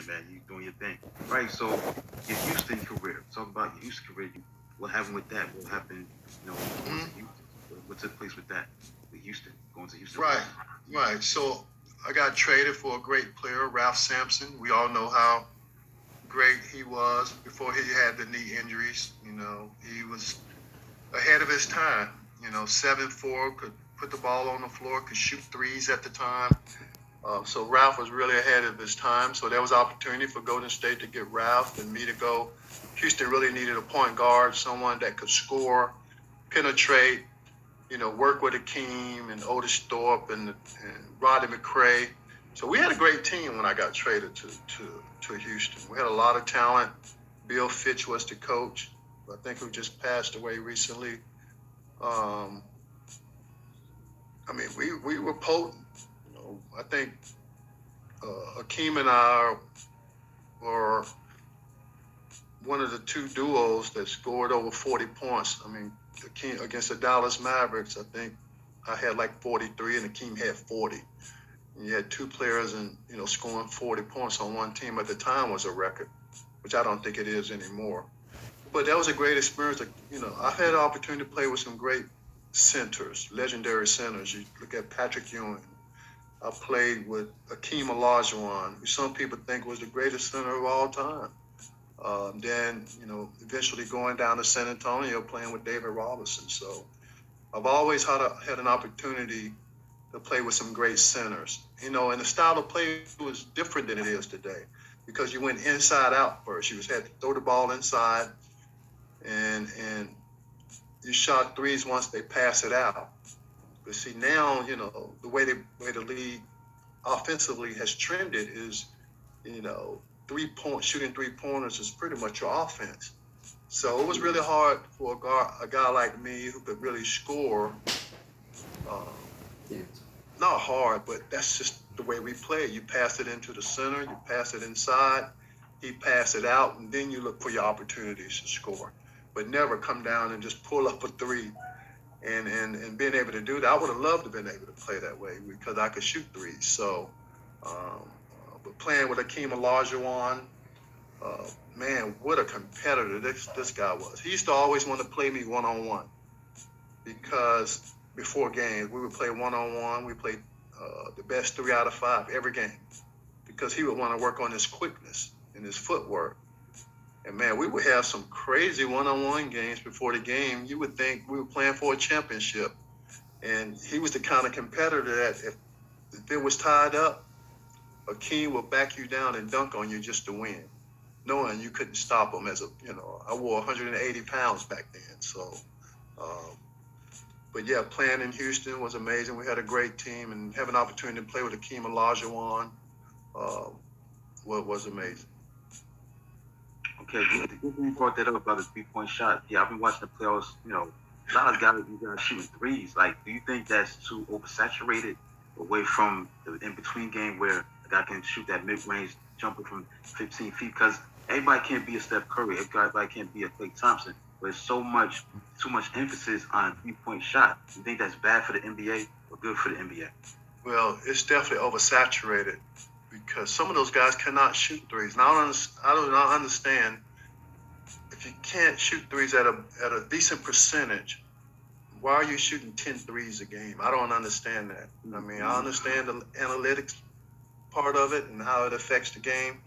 man. You doing your thing, right? So your Houston career. Talk about your Houston career. What happened with that? What happened? Going to Hmm. Houston. What took place with that? With Houston, going to Houston Right, Rockets. right. So I got traded for a great player, Ralph Sampson. We all know how great he was before he had the knee injuries. He was ahead of his time. 7'4", could put the ball on the floor, could shoot threes at the time. So Ralph was really ahead of his time. So there was opportunity for Golden State to get Ralph and me to go. Houston really needed a point guard, someone that could score, penetrate, work with Akeem and Otis Thorpe and Roddy McCray. So we had a great team when I got traded to Houston. We had a lot of talent. Bill Fitch was the coach, I think, who just passed away recently. Um, I mean, we were potent. I think Akeem and I were one of the two duos that scored over 40 points. I mean, Akeem, against the Dallas Mavericks, I think I had like 43 and Akeem had 40. And you had two players and scoring 40 points on one team at the time was a record, which I don't think it is anymore. But that was a great experience. I've had the opportunity to play with some great centers, legendary centers. You look at Patrick Ewing. I played with Akeem Olajuwon, who some people think was the greatest center of all time. Then, eventually going down to San Antonio playing with David Robinson. So I've always had an opportunity to play with some great centers. And the style of play was different than it is today because you went inside out first. You had to throw the ball inside and you shot threes once they pass it out. But see now, the way the league offensively has trended is, you know, 3 point shooting 3 pointers is pretty much your offense. So it was really hard for a guy like me who could really score. Um, Not hard, but that's just the way we play. You pass it into the center, you pass it inside, he pass it out, and then you look for your opportunities to score. But never come down and just pull up a three and being able to do that. I would have loved to have been able to play that way because I could shoot threes. So, but playing with Akeem Olajuwon, man, what a competitor this guy was. He used to always want to play me one on one because before games we would play one on one. We played the best 3 out of 5 every game because he would want to work on his quickness and his footwork. And man, we would have some crazy one-on-one games before the game. You would think we were playing for a championship. And he was the kind of competitor that if it was tied up, Akeem would back you down and dunk on you just to win, knowing you couldn't stop him. I wore 180 pounds back then. So, um, but yeah, playing in Houston was amazing. We had a great team, and having an opportunity to play with Akeem Olajuwon uh, was amazing. Okay, good thing you brought that up about the 3 point shot. Yeah, I've been watching the playoffs. A lot of guys, you guys shooting threes. Like, do you think that's too oversaturated away from the in between game where a guy can shoot that mid range jumper from 15 feet? Because everybody can't be a Steph Curry. Everybody can't be a Klay Thompson. But there's too much emphasis on 3 point shot. You think that's bad for the NBA or good for the NBA? Well, it's definitely oversaturated because some of those guys cannot shoot threes. And I do not understand if you can't shoot threes at a decent percentage. Why are you shooting 10 threes a game? I don't understand that. I mean, I understand the analytics part of it and how it affects the game,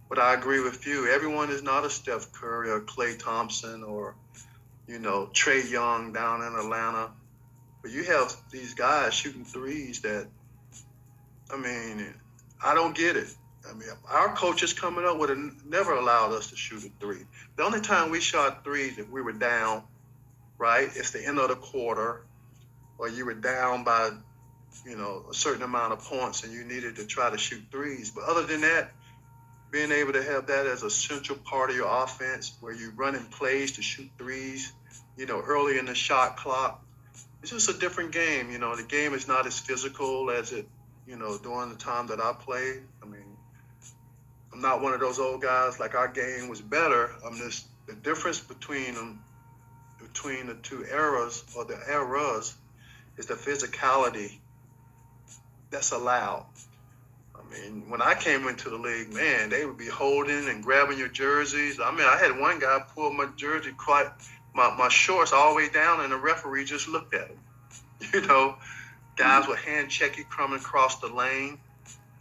but I agree with you. Everyone is not a Steph Curry or Klay Thompson or Trey Young down in Atlanta. But you have these guys shooting threes that, I mean, I don't get it. I mean, our coaches coming up would have never allowed us to shoot a three. The only time we shot threes if we were down, right? It's the end of the quarter, or you were down by, a certain amount of points and you needed to try to shoot threes. But other than that, being able to have that as a central part of your offense where you're running plays to shoot threes, early in the shot clock, it's just a different game. The game is not as physical as it, during the time that I played. I mean, I'm not one of those old guys like our game was better. I'm just the difference between them, between the two eras or the eras is the physicality that's allowed. I mean, when I came into the league, man, they would be holding and grabbing your jerseys. I mean, I had one guy pull my jersey, my shorts all the way down, and the referee just looked at him. You know, guys would hand check you coming across the lane.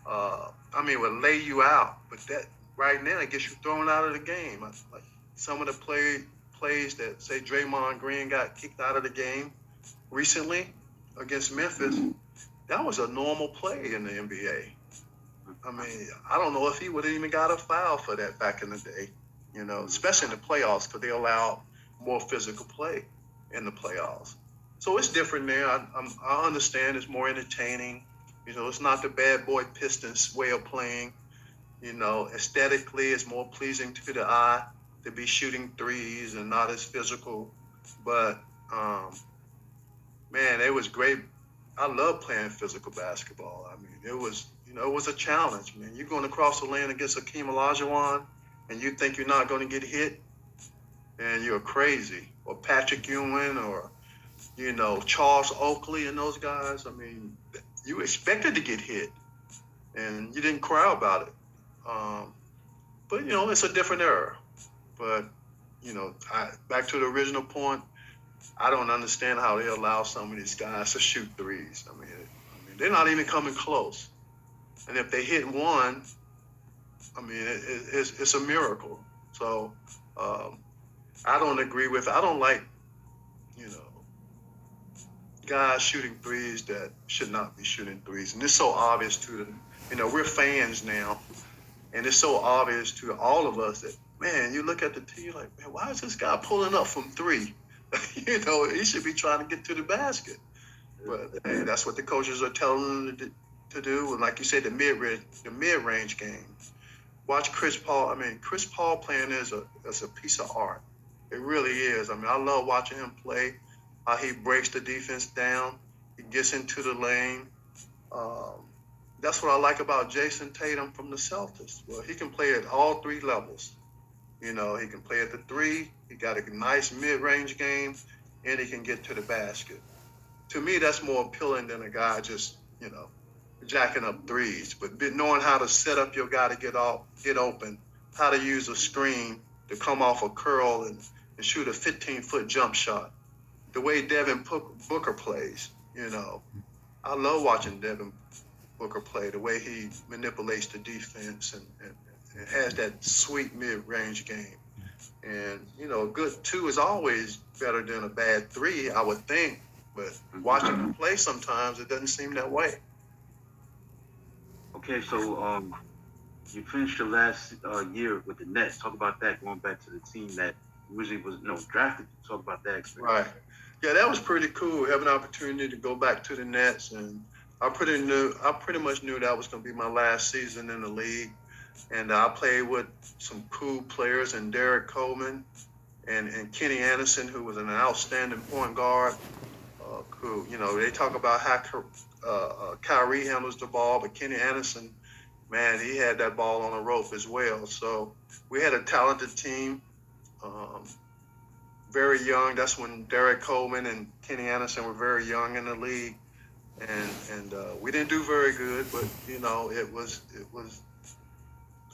Would lay you out. But that right now, it gets you thrown out of the game. Like some of the plays that say Draymond Green got kicked out of the game recently against Memphis, that was a normal play in the NBA. I mean, I don't know if he would have even got a foul for that back in the day, especially in the playoffs, because they allow more physical play in the playoffs. So it's different now. I understand it's more entertaining. It's not the bad boy Pistons way of playing. Aesthetically, it's more pleasing to the eye to be shooting threes and not as physical. But, man, it was great. I love playing physical basketball. I mean, it was a challenge, man. You're going across the lane against Akeem Olajuwon, and you think you're not going to get hit, and you're crazy. Or Patrick Ewing, or Charles Oakley and those guys. I mean, you expected to get hit, and you didn't cry about it. But it's a different era. But back to the original point, I don't understand how they allow some of these guys to shoot threes. I mean, they're not even coming close. And if they hit one, I mean, it's a miracle. So I don't agree with. I don't like, guys shooting threes that should not be shooting threes. And it's so obvious to the, we're fans now, and it's so obvious to all of us that, man, you look at the team, you're like, man, why is this guy pulling up from three? He should be trying to get to the basket. But hey, that's what the coaches are telling them to do. And like you said, the mid-range game. Watch Chris Paul. I mean, Chris Paul playing is a piece of art. It really is. I mean, I love watching him play. How he breaks the defense down. He gets into the lane. That's what I like about Jason Tatum from the Celtics. Well, he can play at all three levels. He can play at the three. He got a nice mid-range game, and he can get to the basket. To me, that's more appealing than a guy just, jacking up threes. But knowing how to set up your guy to get open, how to use a screen to come off a curl and shoot a 15-foot jump shot. The way Devin Booker plays, I love watching Devin Booker play, the way he manipulates the defense and has that sweet mid-range game. And, a good two is always better than a bad three, I would think. But watching him play sometimes, it doesn't seem that way. Okay, so you finished your last year with the Nets. Talk about that, going back to the team that originally was drafted. Talk about that experience. Right. Yeah, that was pretty cool. Having an opportunity to go back to the Nets, and I pretty much knew that was going to be my last season in the league. And I played with some cool players, and Derek Coleman and Kenny Anderson, who was an outstanding point guard. Cool. They talk about how Kyrie handles the ball, but Kenny Anderson, man, he had that ball on the rope as well. So we had a talented team. Very young. That's when Derek Coleman and Kenny Anderson were very young in the league, and we didn't do very good. But it was.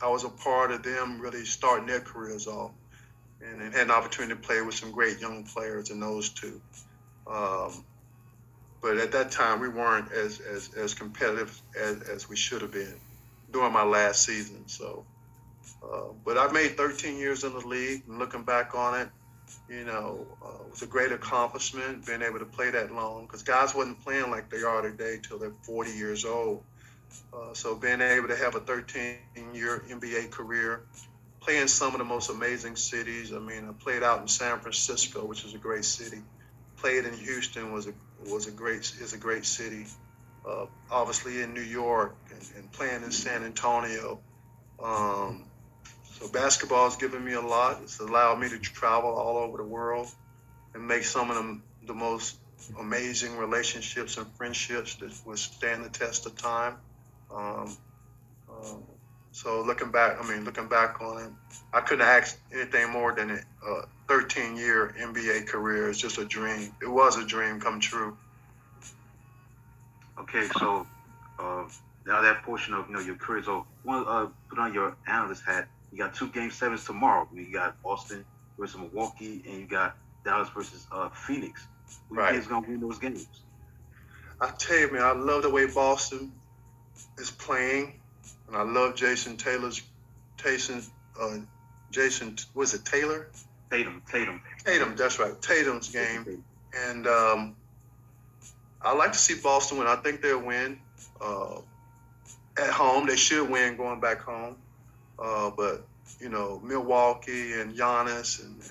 I was a part of them really starting their careers off, and had an opportunity to play with some great young players in those two. But at that time, we weren't as competitive as we should have been during my last season. So, but I made 13 years in the league, and looking back on it, it was a great accomplishment being able to play that long, because guys wasn't playing like they are today till they're 40 years old. So being able to have a 13-year NBA career, play in some of the most amazing cities. I mean, I played out in San Francisco, which is a great city. Played in Houston is a great city. Obviously in New York and playing in San Antonio. So basketball has given me a lot. It's allowed me to travel all over the world and make some of them the most amazing relationships and friendships that will stand the test of time. So looking back on it, I couldn't ask anything more than a 13-year NBA career. It's just a dream. It was a dream come true. Okay, so now that portion of your career is over. You want to put on your analyst hat. You got 2 Game 7s tomorrow. You got Boston versus Milwaukee, and you got Dallas versus Phoenix. Who you Right. think is gonna win those games? I tell you, man, I love the way Boston is playing, and I love Jason, was it Taylor? Tatum. Tatum, that's right. Tatum's game. And I like to see Boston win. I think they'll win at home. They should win going back home. But, Milwaukee and Giannis and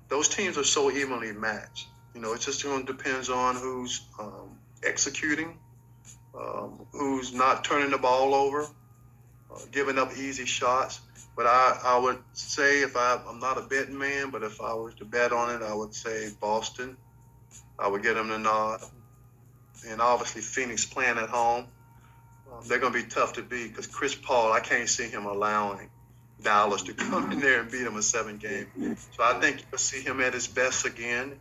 those teams are so evenly matched. It just depends on who's executing, who's not turning the ball over, giving up easy shots. But I would say, I'm not a betting man, but if I was to bet on it, I would say Boston. I would get them the nod. And obviously Phoenix playing at home. They're going to be tough to beat because Chris Paul, I can't see him allowing Dallas to come in there and beat him a 7-game. So I think you'll see him at his best again,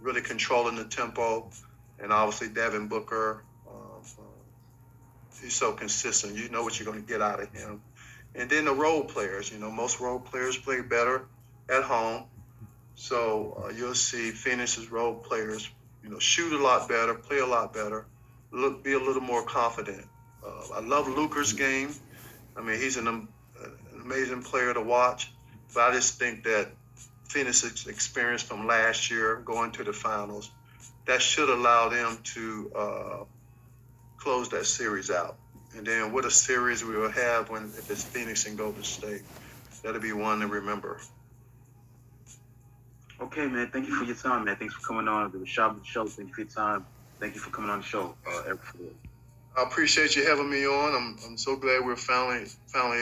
really controlling the tempo. And obviously Devin Booker, he's so consistent. You know what you're going to get out of him. And then the role players, most role players play better at home. So you'll see Phoenix's role players, shoot a lot better, play a lot better, be a little more confident. I love Luka's game. I mean, he's an amazing player to watch. But I just think that Phoenix's experience from last year going to the finals, that should allow them to close that series out. And then what a series we will have if it's Phoenix and Golden State. That'll be one to remember. Okay, man. Thank you for your time, man. Thanks for coming on the Rashad Show. Thank you for your time. Thank you for coming on the show, Eric Floyd. I appreciate you having me on. I'm so glad we're finally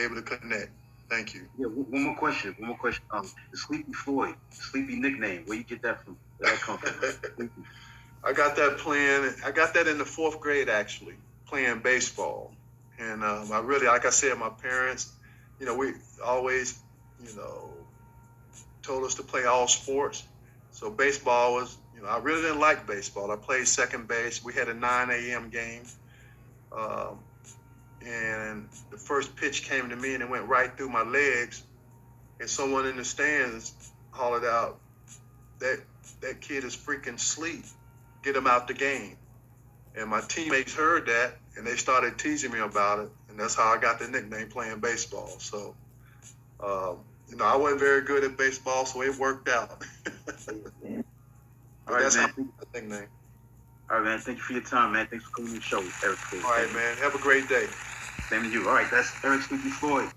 able to connect. Thank you. Yeah, one more question. The Sleepy Floyd, Sleepy nickname. Where you get that from? Where that come from? I got that in the 4th grade, actually, playing baseball. And I really, like I said, my parents, we always, told us to play all sports. So baseball was, I really didn't like baseball. I played second base. We had a 9 a.m. game. And the first pitch came to me and it went right through my legs. And someone in the stands hollered out, that kid is freaking asleep. Get him out the game. And my teammates heard that and they started teasing me about it. And that's how I got the nickname playing baseball. So, I wasn't very good at baseball, so it worked out. All right, that's man. how I got the nickname. All right, man. Thank you for your time, man. Thanks for coming on the show, Eric Floyd. All right, man. Have a great day. Same to you. All right, that's Eric Sleepy Floyd.